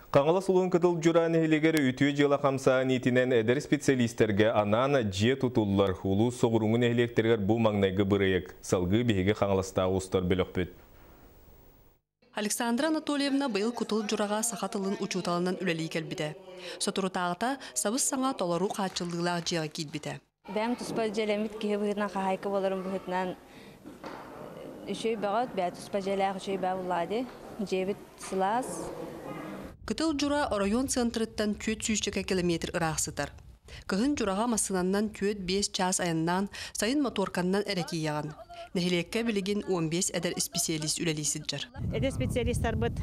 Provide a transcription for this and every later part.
Қаңылы сұлуын күтіл жүран елегері үтіе жела қамса нетінен әдір специалистерге анана же тұтулылар ұлы соғырыңын әлектергер бұл маңнайғы бірейік. Салғы бейге қаңылыста ұстар бөлік бөт. Александра Анатольевна быйыл кутул жураға сақатылын учуталынан үлелей келбіді. Сотуру тағыта сабыз саңа толару қачылдығылағы жеға кейдбіді. Бәм тұспа желемет кейі бұғытынан қағайқы боларым бұғытынан үшей бағыт, бә тұспа желәғ үшей бәуылады, жебіт сылас. Кытыл жура район центрыттан 400 километр ырақсытыр. Кыхын жураға масынаннан 4-5 час айыннан сайын моторканнан әрәке яған. Нәхилекке білеген 15 әдір специалист үлелейсід жыр. Әдір специалисттар бұд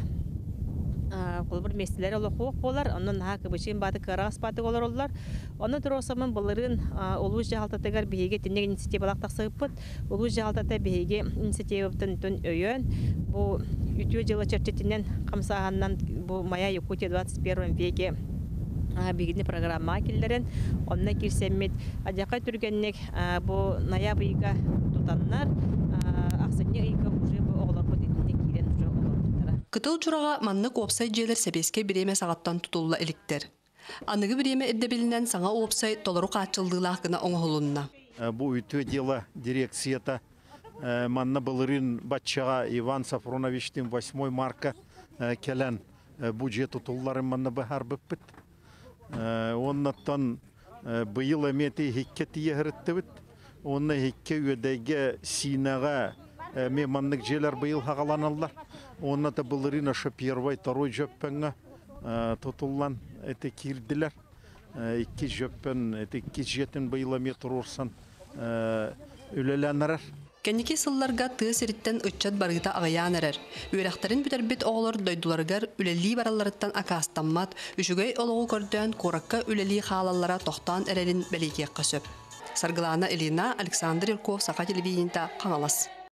қолбір местілері олы қоқ болар, онын хақы бұшын бады қырағыс бады олар олар. Оны тұросамын бұлырын олуыз жағалтатығар бейге тіннек инициатив алақтақсығып бұд. Олуыз жағалтата бейге инициативіптін түн өйен. Бұл үтіе жылы чертетінен қамсағаннан бұл мая Якутия 21 веке бейгіне программа келдерін. Онына керсеммет адяқай түргеннек бұл ноябрьға тұтаннар ақсыне үйгі ұжы бұл оғылар бұд етіне кейден ұжы оғылар. Кытыл жураға маннық опсай жейлер сәбеске біреме сағаттан тұтулыла еліктер. Анығы біреме әддебелінен саңа опсай толару қачылдығылағына оңғылынна. Бұл үтіе дела дирекцията манна былырын батчаға Иван Сафроновичтің 8 марка келен бюджет тұтуларын манна бұхар бүппіт. Оннаттан бұйыл әметі хекке тиехірітті бүт. Онна хекке өдәйге синаға меманнық желер бұйыл хағаланалар. Онната былырын ашы первай тарой жөппенға тұтулан әті кирділер. 2 жөппен, 2 жетін бұйыл әметр орсан үлеләнірер. Кәнеке сылларға тыыс еріттен ұтчат барғыта ағаян әрер. Үйрақтарын бүтербет оғылар дойдуларғар үлелі бараларыттан акастанмат, үшігей олығы көрден қораққа үлелі қалалара тоқтан әрерін бәлейке қасөп. Саргылана Элина, Александр Ирков, Сақа телевидениеда Қаңалас.